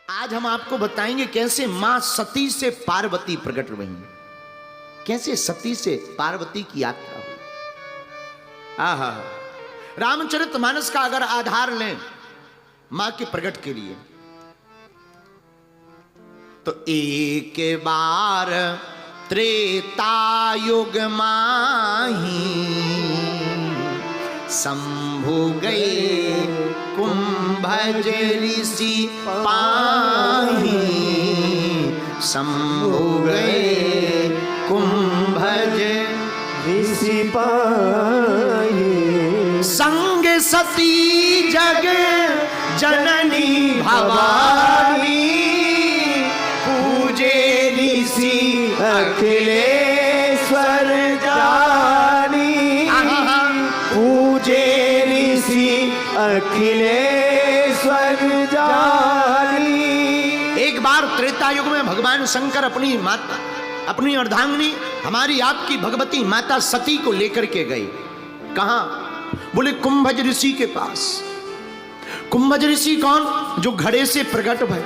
आज हम आपको बताएंगे कैसे मां सती से पार्वती प्रकट हुई, कैसे सती से पार्वती की यात्रा हुई। आहा, रामचरितमानस का अगर आधार लें मां के प्रकट के लिए तो एक बार त्रेता युग माही शंभु गए कुंभज ऋषि पाही, शंभु गए कुंभज ऋषि पाही, संग सती जग जननी भवानी, पूजे ऋषि अखिलेश्वर जानी, पूजे ऋषि अखिलेश्वर जानी। एक बार त्रेता युग में भगवान शंकर अपनी माता, अपनी अर्धांगिनी हमारी आपकी भगवती माता सती को लेकर के गए। कहां? बोले कुंभज ऋषि के पास। कुंभज ऋषि कौन? जो घड़े से प्रकट भय।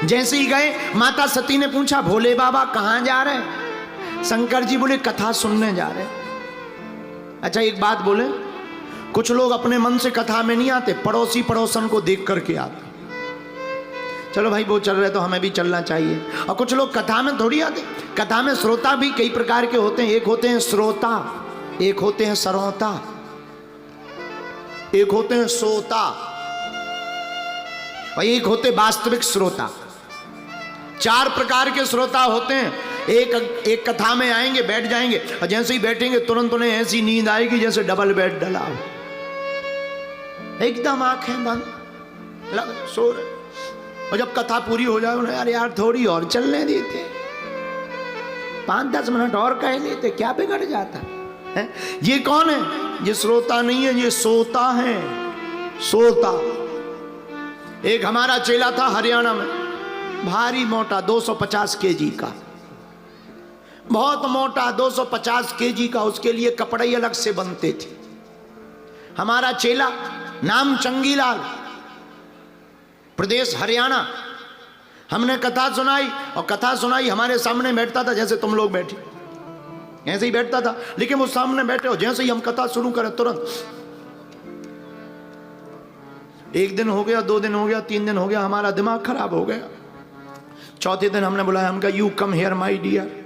जैसे ही गए माता सती ने पूछा, भोले बाबा कहां जा रहे? शंकर जी बोले कथा सुनने जा रहे। अच्छा एक बात बोले, कुछ लोग अपने मन से कथा में नहीं आते, पड़ोसी पड़ोसन को देख करके आते। चलो भाई वो चल रहे तो हमें भी चलना चाहिए। और कुछ लोग कथा में थोड़ी आते। कथा में श्रोता भी कई प्रकार के होते हैं। एक होते हैं श्रोता, एक होते हैं सरोता, एक होते हैं सोता, और एक होते वास्तविक श्रोता। चार प्रकार के श्रोता होते हैं। एक कथा में आएंगे, बैठ जाएंगे, और जैसे ही बैठेंगे तुरंत उन्हें ऐसी नींद आएगी जैसे डबल बेड डला हो, एकदम आंखें बंद लग सो रहे। और जब कथा पूरी हो जाए उन्हें, अरे यार थोड़ी और चलने देते, 5-10 मिनट और कह लेते, क्या बिगड़ जाता है? ये कौन है? ये श्रोता नहीं है, ये सोता है, सोता। एक हमारा चेला था हरियाणा में, भारी मोटा 250 केजी का, बहुत मोटा 250 केजी का। उसके लिए कपड़े ही अलग से बनते थे। हमारा चेला, नाम चंगीलाल, प्रदेश हरियाणा। हमने कथा सुनाई, और कथा सुनाई हमारे सामने बैठता था जैसे तुम लोग बैठे, ऐसे ही बैठता था। लेकिन वो सामने बैठे हो, जैसे ही हम कथा शुरू करें तुरंत, एक दिन हो गया, 2 दिन हो गया, 3 दिन हो गया, हमारा दिमाग खराब हो गया। चौथे दिन हमने बुलाया, हम कहा you come here my dear,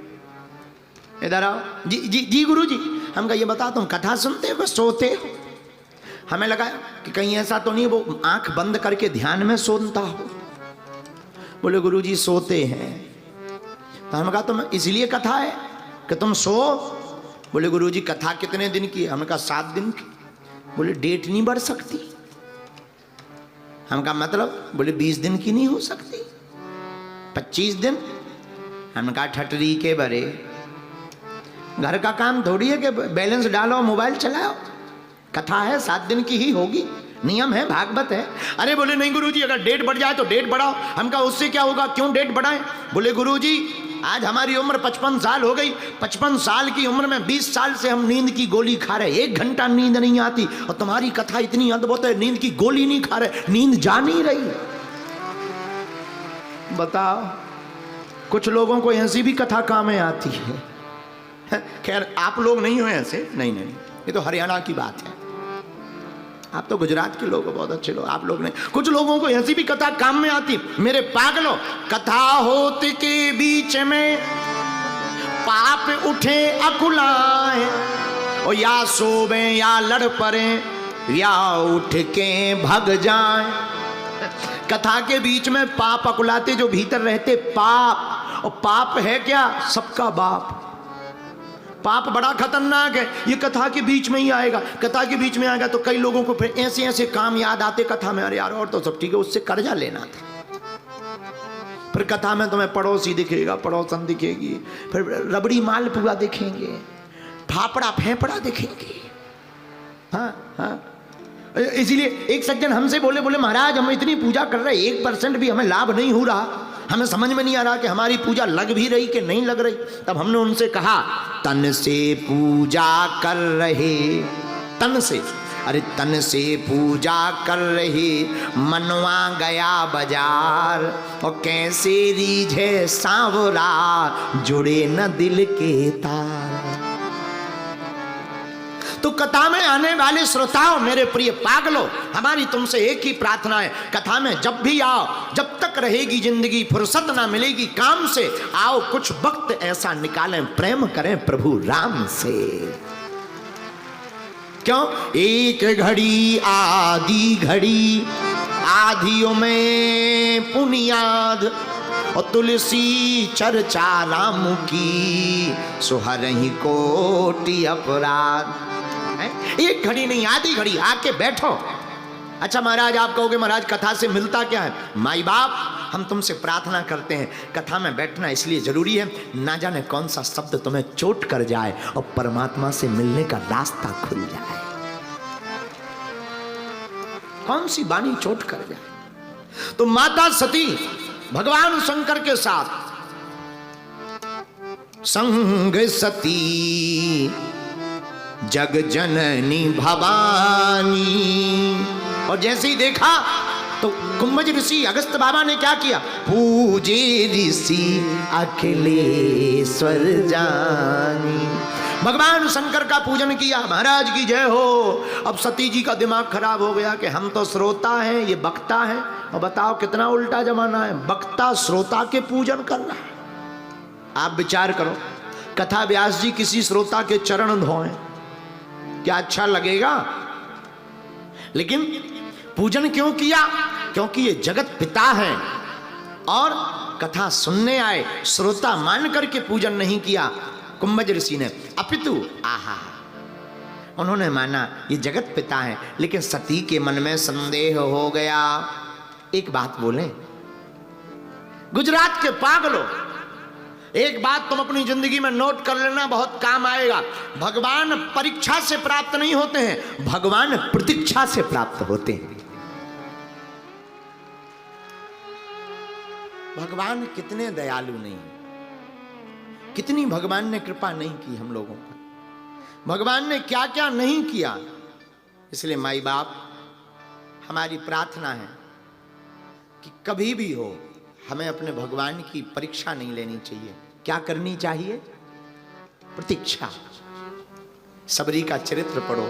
इधर आओ। जी जी जी गुरु जी। हम कहा ये बता, तुम कथा सुनते हो सोते हो? हमें लगा कि कहीं ऐसा तो नहीं वो आंख बंद करके ध्यान में सुनता हो। बोले गुरु जी सोते हैं। तो हमने कहा तुम इसलिए कथा है कि तुम सो? बोले गुरु जी कथा कितने दिन की है? हमने कहा 7 दिन की। बोले डेट नहीं बढ़ सकती? हमने कहा मतलब? बोले 20 दिन की नहीं हो सकती, 25 दिन? हमने कहा ठटरी के बरे, घर का काम थोड़ी है कि बैलेंस डालो मोबाइल चलाओ। कथा है 7 दिन की ही होगी, नियम है, भागवत है। अरे बोले नहीं गुरुजी, अगर डेट बढ़ जाए तो डेट बढ़ाओ। हम कहा उससे क्या होगा, क्यों डेट बढ़ाएं? बोले गुरुजी आज हमारी उम्र 55 साल हो गई, 55 साल की उम्र में 20 साल से हम नींद की गोली खा रहे, 1 घंटा नींद नहीं आती, और तुम्हारी कथा इतनी अद्भुत है, नींद की गोली नहीं खा रहे, नींद जा नहीं रही। बताओ, कुछ लोगों को ऐसी भी कथा काम में आती है। खैर आप लोग नहीं हो ऐसे, नहीं नहीं, ये तो हरियाणा की बात है। आप तो गुजरात के लोग हो, बहुत अच्छे लोग, आप लोग नहीं। कुछ लोगों को ऐसी भी कथा काम में आती। मेरे पागलों, कथा होत के बीच में पाप उठे अकुलाए, और या सोवे या लड़ पड़े या उठ के भग जाए। कथा के बीच में पाप अकुलाते, जो भीतर रहते पाप। और पाप है क्या? सबका बाप। पाप बड़ा खतरनाक है, ये कथा के बीच में ही आएगा। कथा के बीच में आएगा तो कई लोगों को फिर ऐसे ऐसे काम याद आते कथा में, अरे यार और तो सब ठीक है, उससे कर्जा लेना था। फिर कथा में तुम्हें पड़ोसी दिखेगा, पड़ोसन दिखेगी, फिर रबड़ी मालपुआ दिखेंगे, फाफड़ा फेफड़ा दिखेंगे। हाँ हाँ, इसीलिए एक सज्जन हमसे बोले, बोले महाराज हम इतनी पूजा कर रहे, 1% भी हमें लाभ नहीं हो रहा, हमें समझ में नहीं आ रहा कि हमारी पूजा लग भी रही कि नहीं लग रही। तब हमने उनसे कहा तन से पूजा कर रहे, तन से अरे तन से पूजा कर रही मनवा गया बाजार, और कैसे रीझे सांवरा जुड़े न दिल के तार। तो कथा में आने वाले श्रोताओं, मेरे प्रिय पागलों, हमारी तुमसे एक ही प्रार्थना है, कथा में जब भी आओ, जब तक रहेगी जिंदगी, फुर्सत ना मिलेगी काम से, आओ कुछ वक्त ऐसा निकालें, प्रेम करें प्रभु राम से। क्यों? एक घड़ी आधी घड़ी, आधियों में पुनियाद, और तुलसी चर्चा राम की, सुहरही कोटि अपराध। एक घड़ी नहीं, आधी घड़ी आके बैठो। अच्छा महाराज, आप कहोगे महाराज कथा से मिलता क्या है? माई बाप, हम तुमसे प्रार्थना करते हैं, कथा में बैठना इसलिए जरूरी है, ना जाने कौन सा शब्द तुम्हें चोट कर जाए और परमात्मा से मिलने का रास्ता खुल जाए। कौन सी वाणी चोट कर जाए? तो माता सती भगवान शंकर के साथ संग सती जग जननी भवानी, और जैसे ही देखा तो कुंभज ऋषि अगस्त बाबा ने क्या किया? पूजे ऋषि अखिलेश्वर जानी, भगवान शंकर का पूजन किया। महाराज की जय हो। अब सती जी का दिमाग खराब हो गया कि हम तो श्रोता हैं, ये वक्ता है, और बताओ कितना उल्टा जमाना है, वक्ता श्रोता के पूजन कर रहा है। आप विचार करो, कथा व्यास जी किसी श्रोता के चरण धोएं, क्या अच्छा लगेगा? लेकिन पूजन क्यों किया? क्योंकि ये जगत पिता है और कथा सुनने आए, श्रोता मान करके पूजन नहीं किया कुंभज ऋषि ने, अपितु आहा, उन्होंने माना ये जगत पिता है। लेकिन सती के मन में संदेह हो गया। एक बात बोलें, गुजरात के पागलों, एक बात तुम अपनी जिंदगी में नोट कर लेना, बहुत काम आएगा। भगवान परीक्षा से प्राप्त नहीं होते हैं, भगवान प्रतीक्षा से प्राप्त होते हैं। भगवान कितने दयालु नहीं, कितनी भगवान ने कृपा नहीं की हम लोगों पर, भगवान ने क्या क्या नहीं किया। इसलिए माई बाप, हमारी प्रार्थना है कि कभी भी हो हमें अपने भगवान की परीक्षा नहीं लेनी चाहिए। क्या करनी चाहिए? प्रतीक्षा। सबरी का चरित्र पढ़ो,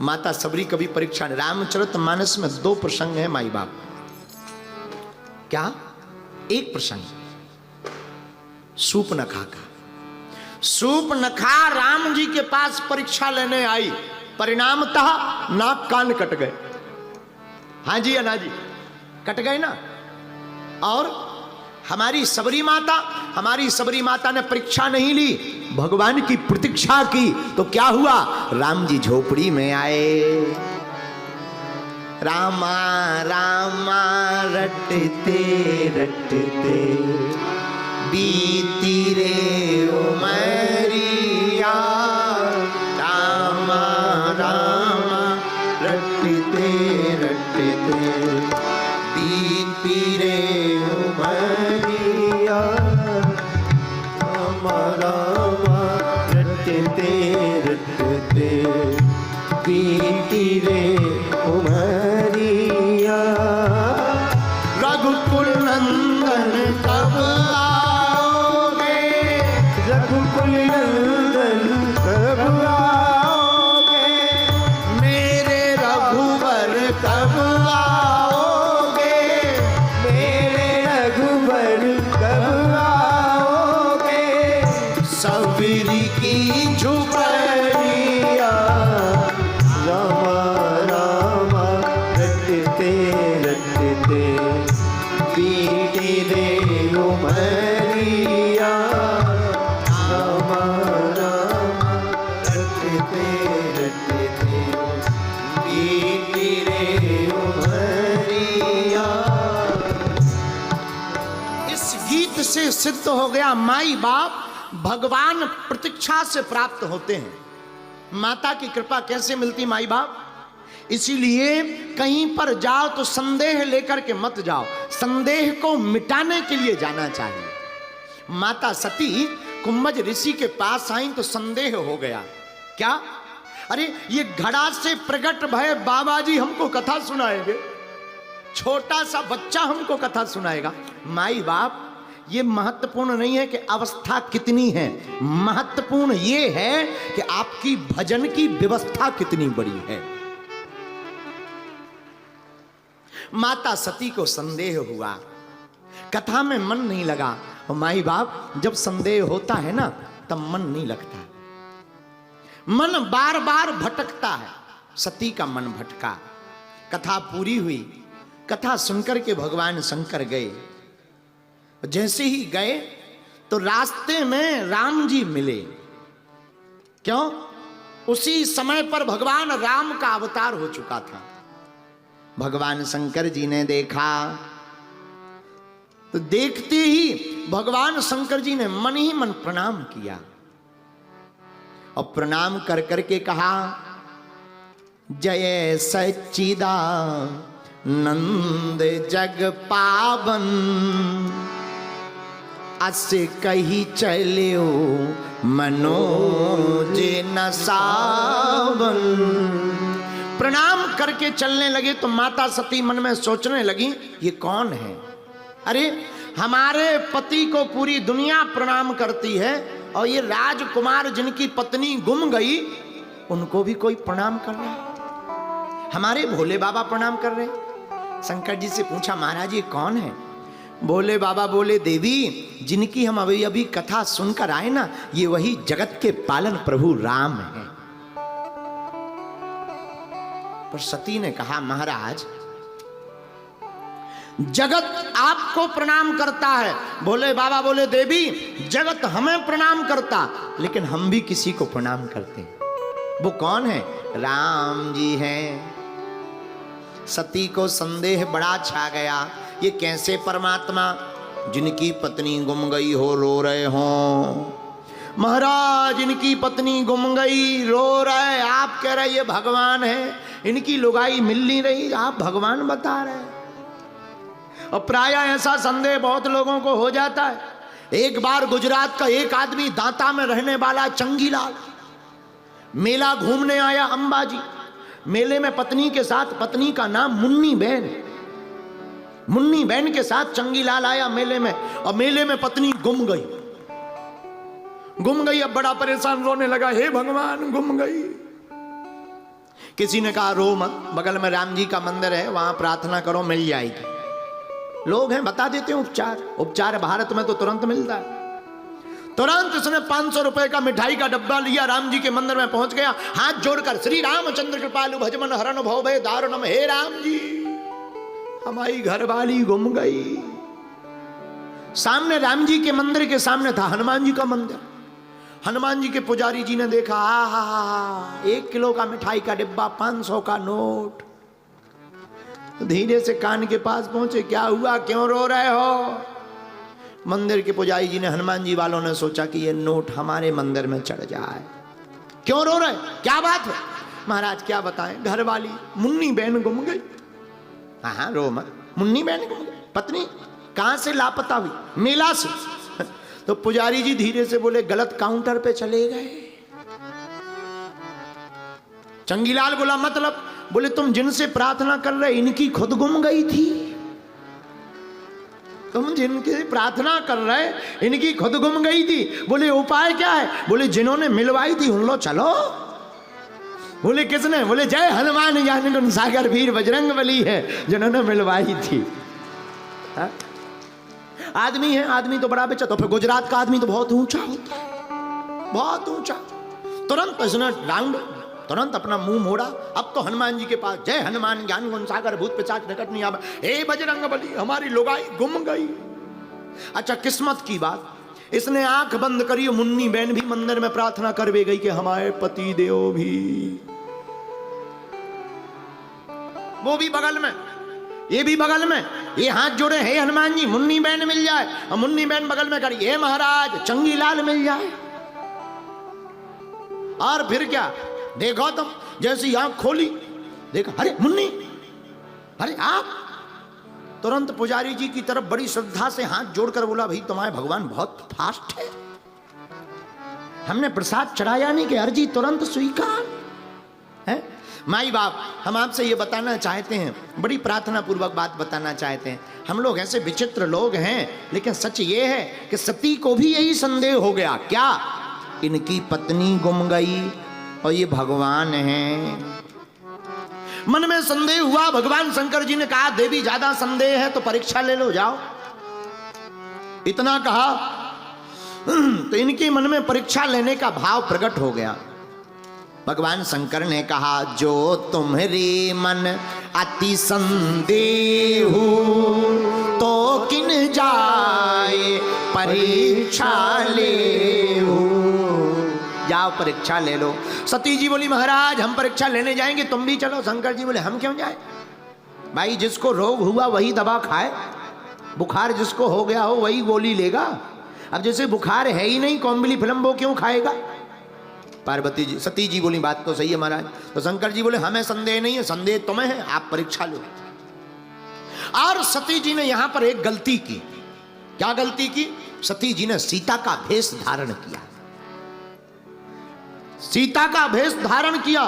माता सबरी कभी परीक्षा नहीं। रामचरितमानस में 2 प्रसंग है माई बाप। क्या? एक प्रसंग शूर्पणखा का। शूर्पणखा राम जी के पास परीक्षा लेने आई, परिणामतः नाक कान कट गए। हाँ जी अना जी, कट गए ना। और हमारी सबरी माता ने परीक्षा नहीं ली, भगवान की प्रतीक्षा की। तो क्या हुआ? राम जी झोपड़ी में आए। रामा रामा रटते रटते बीती रे उमरिया, रामा रामा रटते रटते बीती रे उमरिया, रामा रामा रटते रटते बीती रे उमरिया, रघुकुल नंदन कब आओगे, रघुकुल नंदन कब आओगे, मेरे रघुवर कब आओगे, मेरे रघुवर कब आओगे, सबरी की झुपड़िया, रामा रामा रटते रटते बीती रे उमरिया, रामा रामा रटते रटते बीती रे उमरिया। इस गीत से सिद्ध हो गया माई बाप भगवान प्रतीक्षा से प्राप्त होते हैं। माता की कृपा कैसे मिलती माई बाप? इसीलिए कहीं पर जाओ तो संदेह लेकर के मत जाओ, संदेह को मिटाने के लिए जाना चाहिए। माता सती कुंभज ऋषि के पास आई तो संदेह हो गया। क्या? अरे ये घड़ा से प्रकट भय बाबा जी हमको कथा सुनाएंगे, छोटा सा बच्चा हमको कथा सुनाएगा। माई बाप, ये महत्वपूर्ण नहीं है कि अवस्था कितनी है, महत्वपूर्ण ये है कि आपकी भजन की व्यवस्था कितनी बड़ी है। माता सती को संदेह हुआ, कथा में मन नहीं लगा। और माई बाप, जब संदेह होता है ना तब मन नहीं लगता, मन बार बार भटकता है। सती का मन भटका, कथा पूरी हुई। कथा सुनकर के भगवान शंकर गए। जैसे ही गए तो रास्ते में राम जी मिले। क्यों? उसी समय पर भगवान राम का अवतार हो चुका था। भगवान शंकर जी ने देखा तो देखते ही भगवान शंकर जी ने मन ही मन प्रणाम किया और प्रणाम कर करके कहा, जय सच्चिदानंद जग पावन, अस कही चलियो मनोज न सावन। प्रणाम करके चलने लगे तो माता सती मन में सोचने लगी, ये कौन है? अरे हमारे पति को पूरी दुनिया प्रणाम करती है और ये राजकुमार जिनकी पत्नी गुम गई उनको भी कोई प्रणाम कर रहा है, हमारे भोले बाबा प्रणाम कर रहे। शंकर जी से पूछा, महाराज ये कौन है? भोले बाबा बोले, देवी जिनकी हम अभी अभी कथा सुनकर आए ना, ये वही जगत के पालन प्रभु राम है। पर सती ने कहा, महाराज जगत आपको प्रणाम करता है। भोले बाबा बोले, देवी जगत हमें प्रणाम करता, लेकिन हम भी किसी को प्रणाम करते हैं। वो कौन है? राम जी हैं। सती को संदेह बड़ा छा गया, ये कैसे परमात्मा जिनकी पत्नी गुम गई हो रो रहे हो? महाराज इनकी पत्नी गुम गई, रो रहे, आप कह रहे ये भगवान है, इनकी लुगाई मिल नहीं रही, आप भगवान बता रहे। और प्राय ऐसा संदेह बहुत लोगों को हो जाता है। एक बार गुजरात का एक आदमी, दांता में रहने वाला चंगीलाल, मेला घूमने आया अंबाजी। मेले में पत्नी के साथ, पत्नी का नाम मुन्नी बहन, मुन्नी बहन के साथ चंगीलाल आया मेले में, और मेले में पत्नी गुम गई। गुम गई, अब बड़ा परेशान, रोने लगा, हे भगवान गुम गई। किसी ने कहा, रो मत, बगल में राम जी का मंदिर है, वहां प्रार्थना करो मिल जाएगी। लोग हैं बता देते हैं उपचार, उपचार भारत में तो तुरंत मिलता है। तुरंत उसने 500 रुपए का मिठाई का डब्बा लिया, राम जी के मंदिर में पहुंच गया, हाथ जोड़कर, श्री रामचंद्र कृपालु भजमन हरण भव भय दारुणम, हे राम जी हमारी घरवाली गुम गई। सामने राम जी के मंदिर के सामने था हनुमान जी का मंदिर। हनुमान जी के पुजारी जी ने देखा, हा 1 किलो का मिठाई का डिब्बा, 500 का नोट। धीरे से कान के पास पहुंचे, क्या हुआ, क्यों रो रहे हो? मंदिर के पुजारी जी ने, हनुमान जी वालों ने सोचा कि ये नोट हमारे मंदिर में चढ़ जाए। क्यों रो रहे, क्या बात है? महाराज क्या बताएं, घर वाली मुन्नी बहन गुम गई। हाँ रो मत, मुन्नी बहन गुम गई। पत्नी कहां से लापता हुई? मेला से। तो पुजारी जी धीरे से बोले, गलत काउंटर पे चले गए। चंगीलाल बोला, मतलब? बोले, तुम जिनसे प्रार्थना कर रहे इनकी खुद गुम गई थी। तुम जिनकी प्रार्थना कर रहे इनकी खुद गुम गई थी। बोले, उपाय क्या है? बोले, जिन्होंने मिलवाई थी उन लो चलो। बोले, किसने? बोले, जय हनुमान ज्ञान गुण सागर वीर बजरंग बली है जिन्होंने मिलवाई थी। हा? आदमी है, आदमी तो बड़ा बेचा, तो फिर गुजरात का आदमी तो बहुत ऊंचा होता है, बहुत ऊंचा। तुरंत इसने राउंड, तुरंत अपना मुंह मोड़ा। अब तो हनुमान जी के पास, जय हनुमान ज्ञान गुण सागर भूत पिशाच निकट नहीं आवे, हे बजरंग बली हमारी लुगाई गुम गई। अच्छा किस्मत की बात, इसने आंख बंद करी, मुन्नी बहन भी मंदिर में प्रार्थना करवे गई कि हमारे पति देव भी, वो भी बगल में, ये भी बगल में, ये हाथ जोड़े, हे हनुमान जी मुन्नी बहन मिल जाए। और मुन्नी बहन बगल में करी, हे महाराज चंगीलाल मिल जाए। और फिर क्या देखो तुम, जैसी आंख खोली देखा, अरे मुन्नी, अरे आप। तुरंत पुजारी जी की तरफ बड़ी श्रद्धा से हाथ जोड़कर बोला, भाई तुम्हारे भगवान बहुत फास्ट है, हमने प्रसाद चढ़ाया नहीं कि अर्जी तुरंत स्वीकार। माई बाप, हम आपसे ये बताना चाहते हैं, बड़ी प्रार्थना पूर्वक बात बताना चाहते हैं। हम लोग ऐसे विचित्र लोग हैं, लेकिन सच ये है कि सती को भी यही संदेह हो गया, क्या इनकी पत्नी गुम गई और ये भगवान हैं। मन में संदेह हुआ। भगवान शंकर जी ने कहा देवी ज्यादा संदेह है तो परीक्षा ले लो, जाओ। इतना कहा तो इनके मन में परीक्षा लेने का भाव प्रकट हो गया। भगवान शंकर ने कहा जो तुम्हारे मन अति संदेह तो किन जाए परीक्षा ले, जाओ परीक्षा ले लो। सती जी बोली महाराज हम परीक्षा लेने जाएंगे, तुम भी चलो। शंकर जी बोले हम क्यों जाए भाई, जिसको रोग हुआ वही दवा खाए, बुखार जिसको हो गया हो वही गोली लेगा। अब जैसे बुखार है ही नहीं, कॉम्बिली फिल्म वो क्यों खाएगा। पार्वती जी, सती जी बोली बात तो सही है महाराज। तो शंकर जी बोले हमें संदेह नहीं है, संदेह तुम्हें है, आप परीक्षा लो। और सती जी ने यहां पर एक गलती की। क्या गलती की? सती जी ने सीता का भेष धारण किया। सीता का भेष धारण किया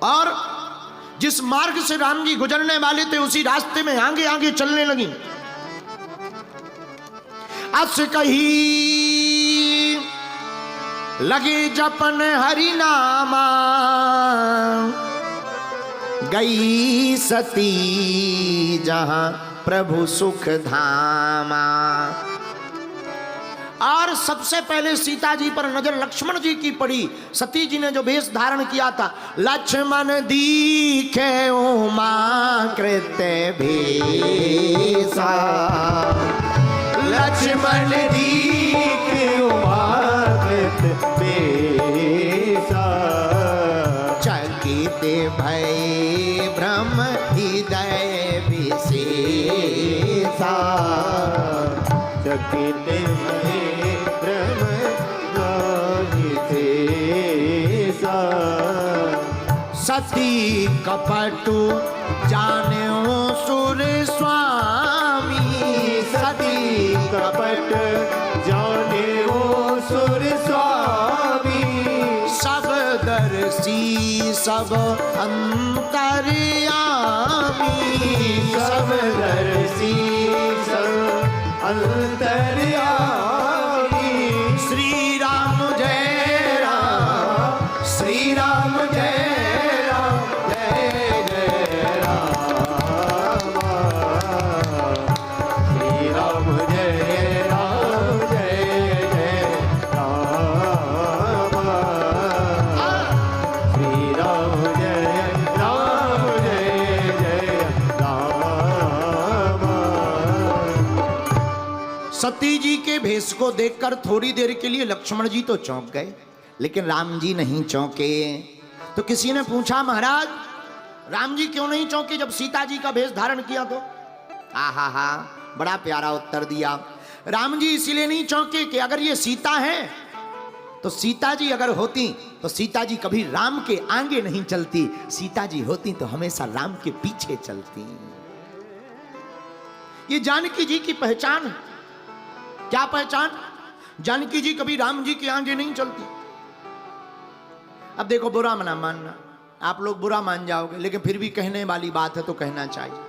और जिस मार्ग से राम जी गुजरने वाले थे उसी रास्ते में आगे आगे चलने लगी। अस कही लगे जपन हरि नामा, गई सती जहां प्रभु सुख धामा। और सबसे पहले सीता जी पर नजर लक्ष्मण जी की पड़ी। सती जी ने जो भेष धारण किया था, लक्ष्मण दीखे उमा कृत भेषा, लक्ष्मण दीखे उमा कृत भेषा, चकित भय ब्रह्म हृदय विशेषा, चकित भय ब्रह्म विशेषा। सती कपटु जान्यो सुर स्वामी, सती कपट जाने ओ सुर स्वामी, सब दर्शी सब अंतर्यामी, सब दर्शी सब अंतर्यामी। श्री राम जय राम, श्री राम जय राम, जय जय राम, श्री राम जय राम, जय जय राम, श्री राम जय राम, जय जय राम। सती जी के भेष को देखकर थोड़ी देर के लिए लक्ष्मण जी तो चौंक गए, लेकिन राम जी नहीं चौंके। तो किसी ने पूछा महाराज राम जी क्यों नहीं चौंके जब सीता जी का भेष धारण किया तो? आहा हा, बड़ा प्यारा उत्तर दिया। राम जी इसीलिए नहीं चौंके कि अगर ये सीता है तो सीता जी अगर होती तो सीता जी कभी राम के आगे नहीं चलती, सीता जी होती तो हमेशा राम के पीछे चलती। ये जानकी जी की पहचान है। क्या पहचान? जानकी जी कभी राम जी के आगे नहीं चलती। अब देखो, बुरा मना मानना, आप लोग बुरा मान जाओगे, लेकिन फिर भी कहने वाली बात है तो कहना चाहिए।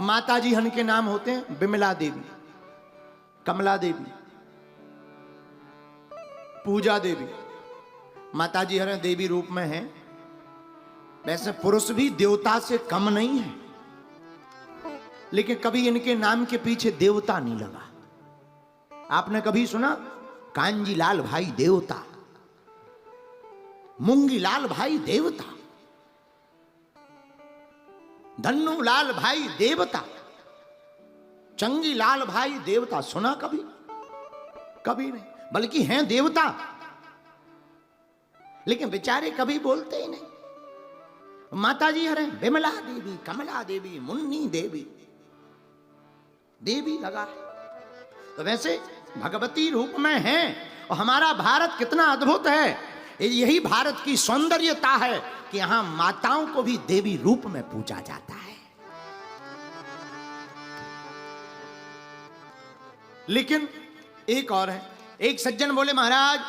माता जी हन के नाम होते हैं बिमला देवी, कमला देवी, पूजा देवी। माता जी हर देवी रूप में हैं। वैसे पुरुष भी देवता से कम नहीं है, लेकिन कभी इनके नाम के पीछे देवता नहीं लगा। आपने कभी सुना कांजी लाल भाई देवता, मूंगी लाल भाई देवता, धन्नू लाल भाई देवता, चंगी लाल भाई देवता? सुना कभी? कभी नहीं। बल्कि हैं देवता, लेकिन बेचारे कभी बोलते ही नहीं। माता जी हरे बिमला देवी, कमला देवी, मुन्नी देवी, देवी लगा है। तो वैसे भगवती रूप में हैं। और हमारा भारत कितना अद्भुत है। यही भारत की सौंदर्यता है कि यहां माताओं को भी देवी रूप में पूजा जाता है। लेकिन एक और है, एक सज्जन बोले महाराज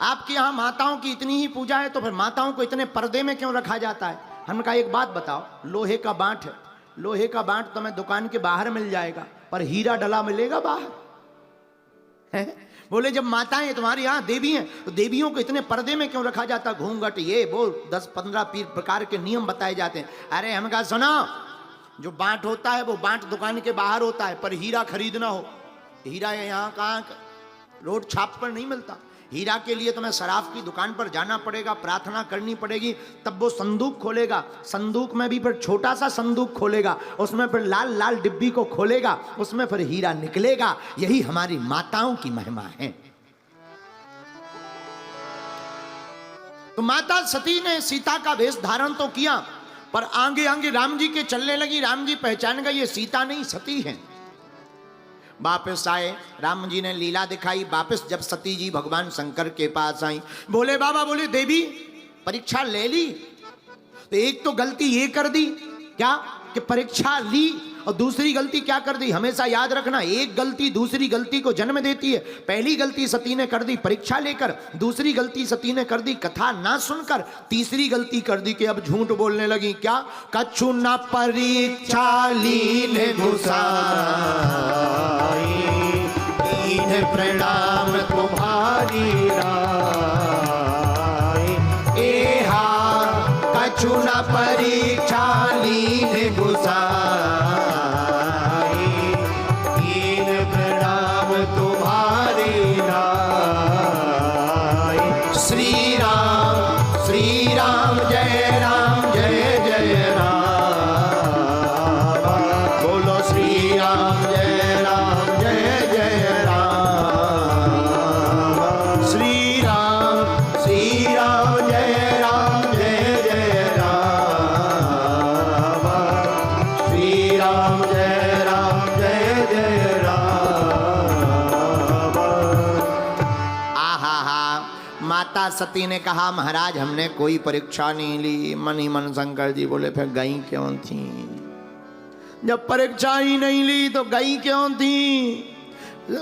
आपके यहाँ माताओं की इतनी ही पूजा है तो फिर माताओं को इतने पर्दे में क्यों रखा जाता है? हमने कहा एक बात बताओ, लोहे का बांट है, लोहे का बांट तुम्हें दुकान के बाहर मिल जाएगा पर हीरा डला मिलेगा बाहर है? बोले जब माताएं तुम्हारे यहाँ देवी हैं तो देवियों को इतने पर्दे में क्यों रखा जाता? घूंघट ये वो 10-15 प्रकार के नियम बताए जाते हैं। अरे हम कहा सुनो, जो बांट होता है वो बांट दुकान के बाहर होता है, पर हीरा खरीदना हो, हीरा यहाँ कहाँ रोड छाप पर नहीं मिलता। हीरा के लिए तुम्हें सराफ की दुकान पर जाना पड़ेगा, प्रार्थना करनी पड़ेगी, तब वो संदूक खोलेगा। संदूक में भी फिर छोटा सा संदूक खोलेगा, उसमें फिर लाल लाल डिब्बी को खोलेगा, उसमें फिर हीरा निकलेगा। यही हमारी माताओं की महिमा है। तो माता सती ने सीता का वेश धारण तो किया, पर आगे आगे राम जी के चलने लगी। राम जी पहचान गए ये सीता नहीं सती है। वापस आए, राम जी ने लीला दिखाई। वापस जब सती जी भगवान शंकर के पास आई, बोले बाबा, बोले देवी परीक्षा ले ली? तो एक तो गलती ये कर दी क्या कि परीक्षा ली, और दूसरी गलती क्या कर दी? हमेशा याद रखना, एक गलती दूसरी गलती को जन्म देती है। पहली गलती सती ने कर दी परीक्षा लेकर, दूसरी गलती सती ने कर दी कथा ना सुनकर, तीसरी गलती कर दी कि अब झूठ बोलने लगी। क्या? कछु न परीक्षा लीन घुसाई, दीन प्रणाम तुम्हारी राय। एहा कछु न परीक्षा लीन घुसाई, दीन प्रणाम तुम्हारी राय। श्री राम जय राम जय जय राम। बोलो श्री राम जय राम जय जय राम। श्री राम जय राम जय जय राम। श्री राम जय जय राम। आहा हा, माता सती ने कहा महाराज हमने कोई परीक्षा नहीं ली। मन ही मन शंकर जी बोले फिर गई क्यों थी? जब परीक्षा ही नहीं ली तो गई क्यों थी?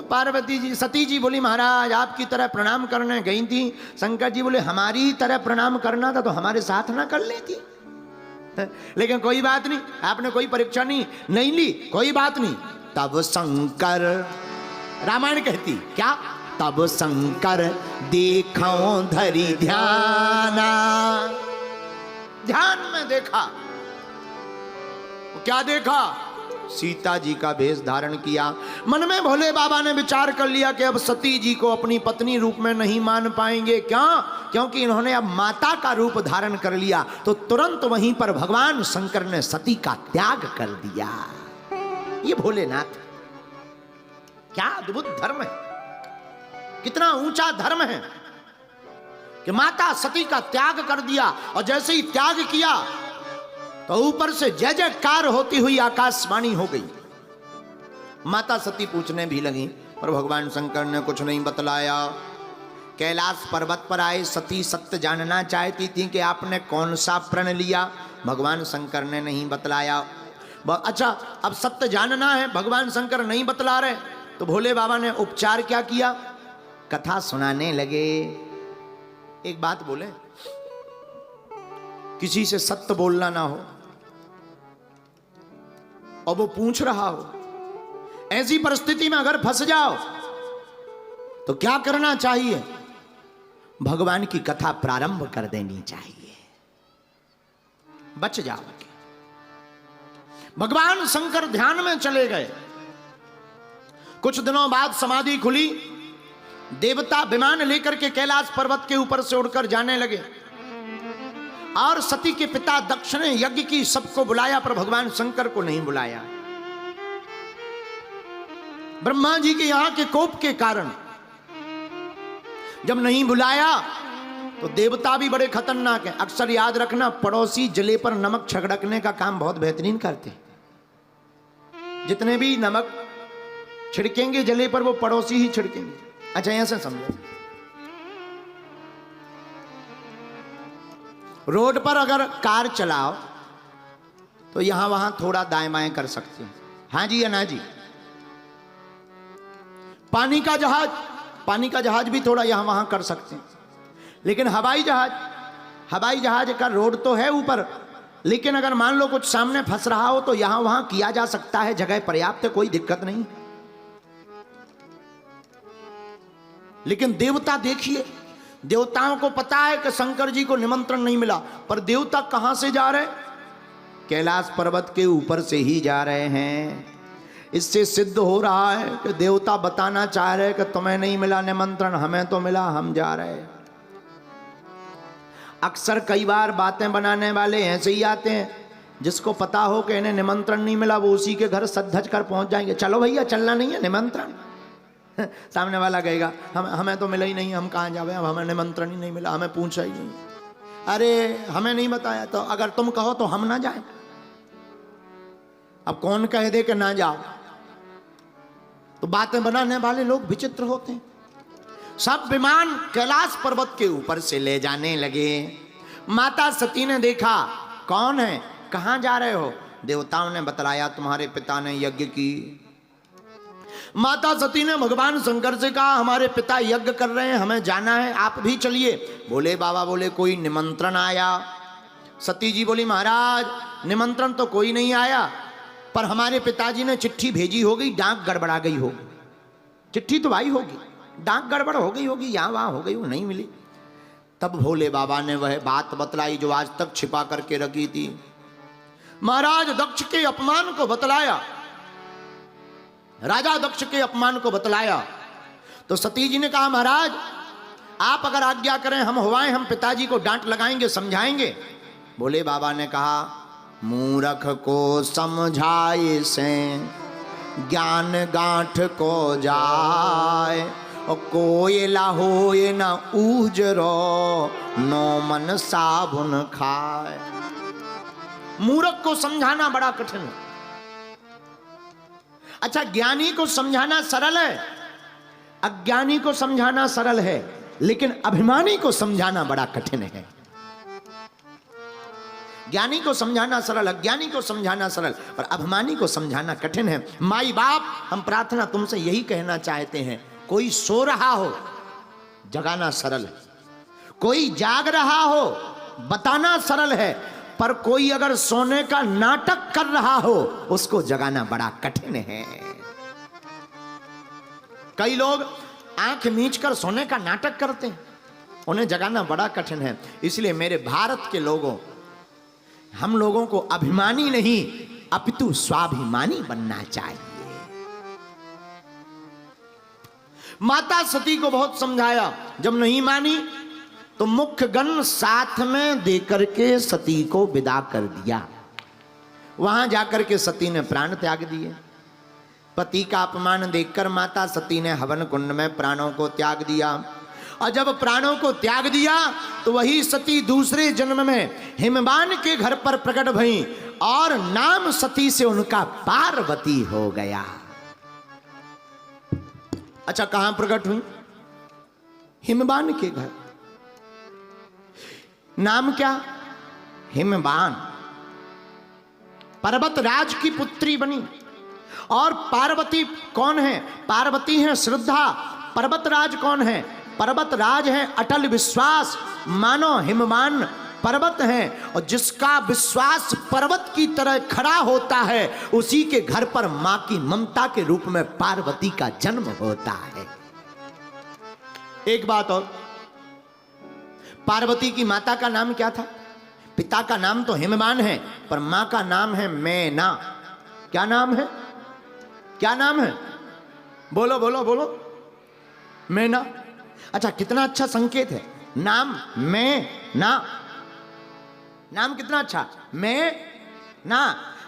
पार्वती जी, सती जी बोली महाराज आपकी तरह प्रणाम करने गई थी। शंकर जी बोले हमारी तरह प्रणाम करना था तो हमारे साथ ना कर लेती। लेकिन कोई बात नहीं, आपने कोई परीक्षा नहीं ली, कोई बात नहीं। तब शंकर, रामायण कहती क्या? तब शंकर देखो धरी ध्याना, ध्यान में देखा। क्या देखा? सीता जी का भेष धारण किया। मन में भोले बाबा ने विचार कर लिया कि अब सती जी को अपनी पत्नी रूप में नहीं मान पाएंगे। क्यों? क्योंकि इन्होंने अब माता का रूप धारण कर लिया। तो तुरंत वहीं पर भगवान शंकर ने सती का त्याग कर दिया। ये भोलेनाथ, क्या अद्भुत धर्म है, कितना ऊंचा धर्म है कि माता सती का त्याग कर दिया। और जैसे ही त्याग किया तो ऊपर से जय जयकार होती हुई आकाशवाणी हो गई। माता सती पूछने भी लगी, पर भगवान शंकर ने कुछ नहीं बतलाया। कैलाश पर्वत पर आए, सती सत्य जानना चाहती थी कि आपने कौन सा प्रण लिया। भगवान शंकर ने नहीं बतलाया। अच्छा, अब सत्य जानना है, भगवान शंकर नहीं बतला रहे, तो भोले बाबा ने उपचार क्या किया? कथा सुनाने लगे। एक बात बोले, किसी से सत्य बोलना ना हो और वो पूछ रहा हो, ऐसी परिस्थिति में अगर फंस जाओ तो क्या करना चाहिए? भगवान की कथा प्रारंभ कर देनी चाहिए, बच जाओगे। भगवान शंकर ध्यान में चले गए। कुछ दिनों बाद समाधि खुली। देवता विमान लेकर के कैलाश पर्वत के ऊपर से उड़कर जाने लगे। और सती के पिता दक्ष ने यज्ञ की सबको बुलाया, पर भगवान शंकर को नहीं बुलाया। ब्रह्मा जी के यहां के कोप के कारण जब नहीं बुलाया तो देवता भी बड़े खतरनाक हैं। अक्सर याद रखना, पड़ोसी जले पर नमक छिड़कने का काम बहुत बेहतरीन करते। जितने भी नमक छिड़केंगे जले पर, वो पड़ोसी ही छिड़केंगे। अच्छा, ऐसे समझो, रोड पर अगर कार चलाओ तो यहां वहां थोड़ा दाएं बाएं कर सकते हो, हाँ जी या ना जी। पानी का जहाज पानी का जहाज भी थोड़ा यहाँ वहाँ कर सकते हैं, लेकिन हवाई जहाज का रोड तो है ऊपर, लेकिन अगर मान लो कुछ सामने फंस रहा हो तो यहाँ वहाँ किया जा सकता है, जगह पर्याप्त है, कोई दिक्कत नहीं। लेकिन देवता देखिए, देवताओं को पता है कि शंकर जी को निमंत्रण नहीं मिला, पर देवता कहां से जा रहे? कैलाश पर्वत के ऊपर से ही जा रहे हैं। इससे सिद्ध हो रहा है कि देवता बताना चाह रहे कि तुम्हें नहीं मिला निमंत्रण, हमें तो मिला, हम जा रहे। अक्सर कई बार बातें बनाने वाले ऐसे ही आते हैं, जिसको पता हो कि इन्हें निमंत्रण नहीं मिला वो उसी के घर सज धज कर पहुंच जाएंगे। चलो भैया चलना नहीं है, निमंत्रण। सामने वाला कहेगा हमें तो मिला ही नहीं, हम कहाँ जावे, अब हमें निमंत्रण ही नहीं मिला, हमें पूछा ही नहीं। अरे हमें नहीं बताया तो अगर तुम कहो तो हम ना जाए। अब कौन कह दे कि ना जाओ? तो बातें बनाने वाले लोग विचित्र होते हैं। सब विमान कैलाश पर्वत के ऊपर से ले जाने लगे। माता सती ने देखा, कौन है, कहां जा रहे हो? देवताओं ने बतलाया तुम्हारे पिता ने यज्ञ की। माता सती ने भगवान शंकर से कहा हमारे पिता यज्ञ कर रहे हैं, हमें जाना है, आप भी चलिए। बोले बाबा बोले कोई निमंत्रण आया? सती जी बोली महाराज निमंत्रण तो कोई नहीं आया, पर हमारे पिताजी ने चिट्ठी भेजी होगी, डाक गड़बड़ा गई होगी। चिट्ठी तो आई होगी, डाक गड़बड़ हो गई होगी, यहाँ वहां हो गई, वो नहीं मिली। तब भोले बाबा ने वह बात बतलाई जो आज तक छिपा करके रखी थी। महाराज दक्ष के अपमान को बतलाया, राजा दक्ष के अपमान को बतलाया। तो सती जी ने कहा महाराज आप अगर आज्ञा करें हम हुआएं, हम पिताजी को डांट लगाएंगे, समझाएंगे। भोले बाबा ने कहा मूर्ख को समझाए से ज्ञान गांठ को जाए, और कोयला होए न उजरो नो मन साबुन खाए। मूर्ख को समझाना बड़ा कठिन है। अच्छा ज्ञानी को समझाना सरल है, अज्ञानी को समझाना सरल है, लेकिन अभिमानी को समझाना बड़ा कठिन है। ज्ञानी को समझाना सरल, अज्ञानी को समझाना सरल, पर अभिमानी को समझाना कठिन है। माई बाप हम प्रार्थना तुमसे यही कहना चाहते हैं, कोई सो रहा हो जगाना सरल है, कोई जाग रहा हो बताना सरल है, पर कोई अगर सोने का नाटक कर रहा हो उसको जगाना बड़ा कठिन है। कई लोग आंख मींचकर सोने का नाटक करते हैं, उन्हें जगाना बड़ा कठिन है। इसलिए मेरे भारत के लोगों, हम लोगों को अभिमानी नहीं अपितु स्वाभिमानी बनना चाहिए। माता सती को बहुत समझाया, जब नहीं मानी तो मुख्य गण साथ में देकर के सती को विदा कर दिया। वहां जाकर के सती ने प्राण त्याग दिए। पति का अपमान देखकर माता सती ने हवन कुंड में प्राणों को त्याग दिया, और जब प्राणों को त्याग दिया तो वही सती दूसरे जन्म में हिमवान के घर पर प्रकट भई, और नाम सती से उनका पार्वती हो गया। अच्छा कहां प्रकट हुई? हिमवान के घर। नाम क्या? हिमवान। पर्वत राज की पुत्री बनी। और पार्वती कौन है? पार्वती है श्रद्धा। पर्वत राज कौन है? पर्वत राज है अटल विश्वास। मानो हिमवान पर्वत है, और जिसका विश्वास पर्वत की तरह खड़ा होता है उसी के घर पर मां की ममता के रूप में पार्वती का जन्म होता है। एक बात और, पार्वती की माता का नाम क्या था? पिता का नाम तो हिमवान है, पर मां का नाम है मैना। क्या नाम है? क्या नाम है? बोलो बोलो बोलो। मैना। अच्छा कितना अच्छा संकेत है, नाम मैना। नाम कितना अच्छा, मैना।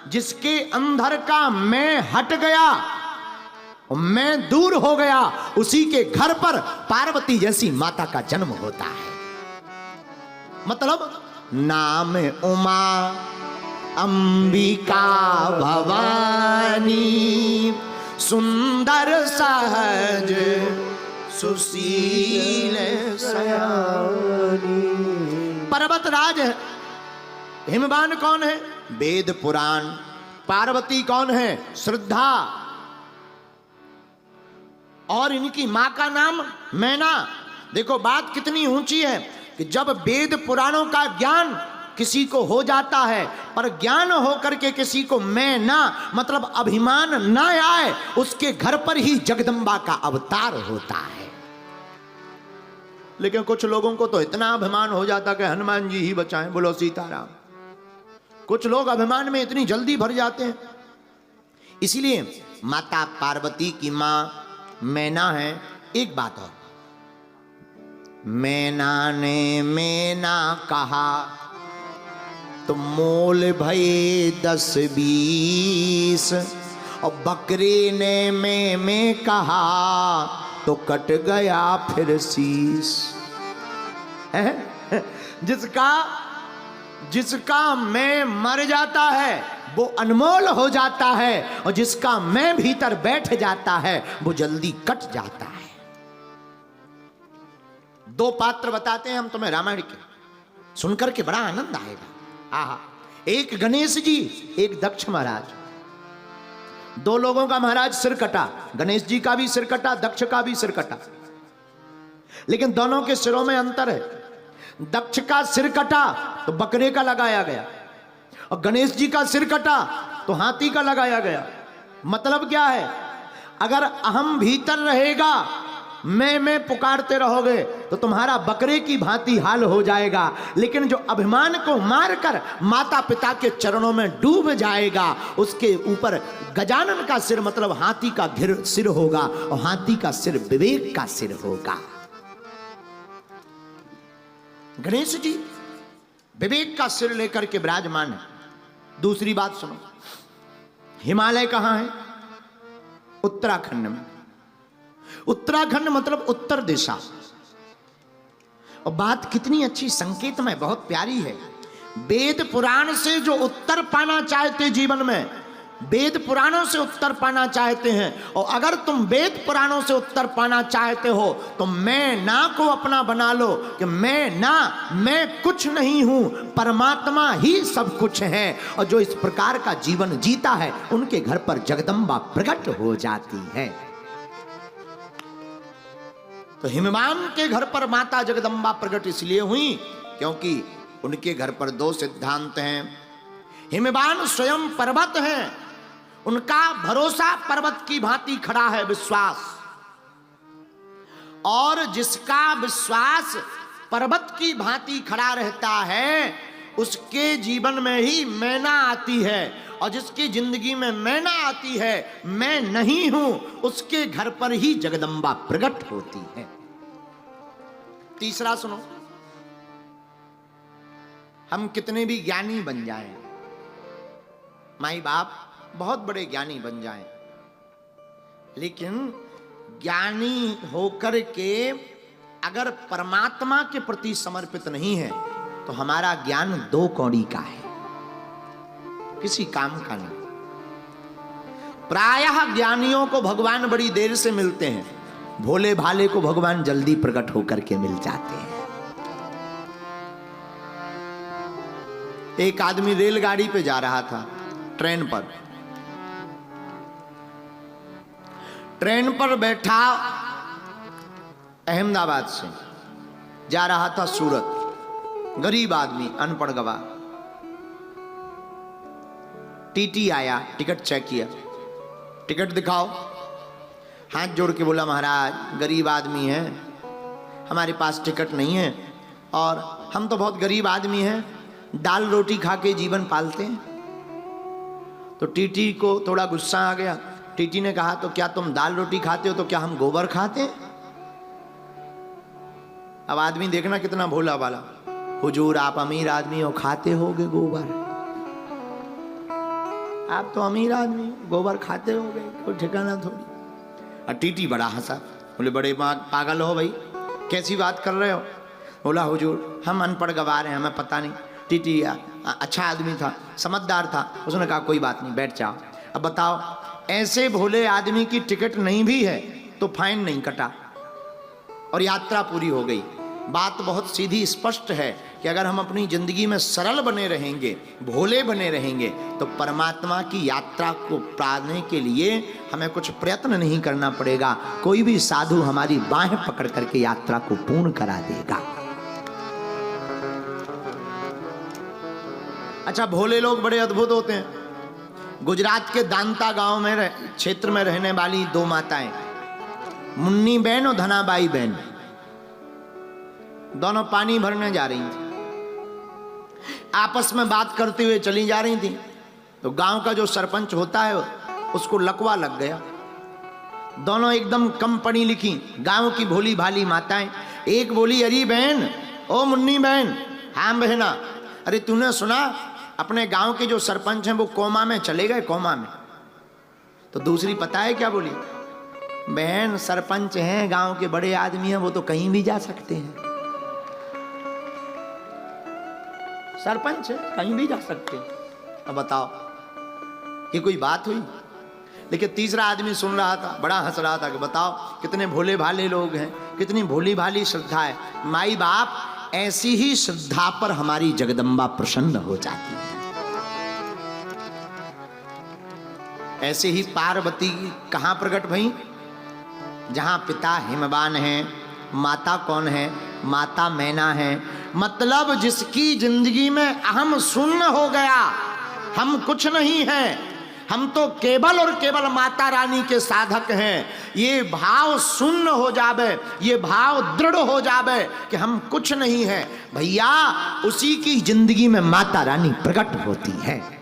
जिसके अंदर का मैं हट गया, मैं दूर हो गया, उसी के घर पर पार्वती जैसी माता का जन्म होता है। मतलब नाम उमा अंबिका भवानी, सुंदर सहज सुशील सयानी। पर्वत राज है। हिमवान कौन है? वेद पुराण। पार्वती कौन है? श्रद्धा। और इनकी मां का नाम मैना। देखो बात कितनी ऊंची है कि जब वेद पुराणों का ज्ञान किसी को हो जाता है, पर ज्ञान होकर के किसी को मैं ना, मतलब अभिमान ना आए, उसके घर पर ही जगदम्बा का अवतार होता है। लेकिन कुछ लोगों को तो इतना अभिमान हो जाता कि हनुमान जी ही बचाएं, बोलो सीताराम। कुछ लोग अभिमान में इतनी जल्दी भर जाते हैं। इसीलिए माता पार्वती की मां मैना है। एक बात और, मैना ने मैना कहा तो मोल भये 10-20, और बकरे ने मैं कहा तो कट गया फिर शीश। जिसका मैं मर जाता है वो अनमोल हो जाता है, और जिसका मैं भीतर बैठ जाता है वो जल्दी कट जाता है। 2 पात्र बताते हैं हम तुम्हें रामायण के, सुनकर के बड़ा आनंद आएगा। आहा, एक गणेश जी, एक दक्ष महाराज। 2 लोगों का महाराज सिर कटा, गणेश जी का भी सिर कटा, दक्ष का भी सिर कटा, लेकिन दोनों के सिरों में अंतर है। दक्ष का सिर कटा तो बकरे का लगाया गया, और गणेश जी का सिर कटा तो हाथी का लगाया गया। मतलब क्या है, अगर अहम भीतर रहेगा, मैं पुकारते रहोगे तो तुम्हारा बकरे की भांति हाल हो जाएगा। लेकिन जो अभिमान को मारकर माता पिता के चरणों में डूब जाएगा, उसके ऊपर गजानन का सिर मतलब हाथी का सिर होगा, और हाथी का सिर विवेक का सिर होगा। गणेश जी विवेक का सिर लेकर के विराजमान है। दूसरी बात सुनो, हिमालय कहां है? उत्तराखंड में। उत्तराखंड मतलब उत्तर दिशा। और बात कितनी अच्छी संकेत में बहुत प्यारी है। वेद पुराण से जो उत्तर पाना चाहते जीवन में, वेद पुराणों से उत्तर पाना चाहते हैं, और अगर तुम वेद पुराणों से उत्तर पाना चाहते हो तो मैं ना को अपना बना लो कि मैं ना, मैं कुछ नहीं हूं, परमात्मा ही सब कुछ है। और जो इस प्रकार का जीवन जीता है उनके घर पर जगदम्बा प्रकट हो जाती है। तो हिमवान के घर पर माता जगदम्बा प्रकट इसलिए हुई क्योंकि उनके घर पर 2 सिद्धांत हैं। हिमवान स्वयं पर्वत हैं, उनका भरोसा पर्वत की भांति खड़ा है, विश्वास। और जिसका विश्वास पर्वत की भांति खड़ा रहता है उसके जीवन में ही मैना आती है, और जिसकी जिंदगी में मैना आती है, मैं नहीं हूं, उसके घर पर ही जगदम्बा प्रकट होती है। तीसरा सुनो, हम कितने भी ज्ञानी बन जाएं, माई बाप बहुत बड़े ज्ञानी बन जाएं, लेकिन ज्ञानी होकर के अगर परमात्मा के प्रति समर्पित नहीं है तो हमारा ज्ञान 2 कौड़ी का है, किसी काम का नहीं। प्रायः ज्ञानियों को भगवान बड़ी देर से मिलते हैं, भोले भाले को भगवान जल्दी प्रकट होकर के मिल जाते हैं। एक आदमी रेलगाड़ी पे जा रहा था, ट्रेन पर बैठा, अहमदाबाद से जा रहा था सूरत, गरीब आदमी, अनपढ़ गवाह। टीटी आया, टिकट चेक किया, टिकट दिखाओ। हाथ जोड़ के बोला, महाराज गरीब आदमी है, हमारे पास टिकट नहीं है, और हम तो बहुत गरीब आदमी हैं, दाल रोटी खा के जीवन पालते हैं। तो टीटी को थोड़ा गुस्सा आ गया। टीटी ने कहा, तो क्या तुम दाल रोटी खाते हो तो क्या हम गोबर खाते हैं? अब आदमी देखना कितना भोला वाला, हुजूर आप अमीर आदमी हो, खाते होगे गोबर, आप तो अमीर आदमी गोबर खाते होगे, कोई ठिकाना थोड़ी। और टीटी बड़ा हंसा, बोले बड़े पागल हो भाई, कैसी बात कर रहे हो? बोला हुजूर हम अनपढ़ गवार हैं, हमें पता नहीं। टीटी अच्छा आदमी था, समझदार था, उसने कहा कोई बात नहीं, बैठ जाओ। अब बताओ, ऐसे भोले आदमी की टिकट नहीं भी है तो फाइन नहीं कटा और यात्रा पूरी हो गई। बात बहुत सीधी स्पष्ट है, कि अगर हम अपनी जिंदगी में सरल बने रहेंगे, भोले बने रहेंगे, तो परमात्मा की यात्रा को पाने के लिए हमें कुछ प्रयत्न नहीं करना पड़ेगा। कोई भी साधु हमारी बाहें पकड़ करके यात्रा को पूर्ण करा देगा। अच्छा, भोले लोग बड़े अद्भुत होते हैं। गुजरात के दांता गांव में क्षेत्र में रहने वाली दो माताएं, मुन्नी बहन और धनाबाई बहन, दोनों पानी भरने जा रही थी। आपस में बात करते हुए चली जा रही थी तो गांव का जो सरपंच होता है उसको लकवा लग गया। दोनों एकदम कम पढ़ी लिखी गांव की भोली भाली माताएं। एक बोली, अरे बहन, ओ मुन्नी बहन, हाँ बहना, अरे तूने सुना अपने गांव के जो सरपंच हैं वो कोमा में चले गए, कोमा में। तो दूसरी पता है क्या बोली, बहन सरपंच हैं, गांव के बड़े आदमी हैं, वो तो कहीं भी जा सकते हैं। सरपंच है, कहीं भी जा सकते हैं। अब बताओ ये कोई बात हुई? लेकिन तीसरा आदमी सुन रहा था, बड़ा हंस रहा था कि बताओ कितने भोले भाले लोग हैं, कितनी भोली भाली श्रद्धा है। माई बाप, ऐसी ही श्रद्धा पर हमारी जगदम्बा प्रसन्न हो जाती है। ऐसे ही पार्वती कहां प्रकट भई? जहां पिता हिमवान है, माता कौन है? माता मैना है। मतलब जिसकी जिंदगी में अहम शून्य हो गया, हम कुछ नहीं हैं, हम तो केवल और केवल माता रानी के साधक हैं, ये भाव शून्य हो जावे, ये भाव दृढ़ हो जावे कि हम कुछ नहीं हैं, भैया उसी की जिंदगी में माता रानी प्रकट होती है।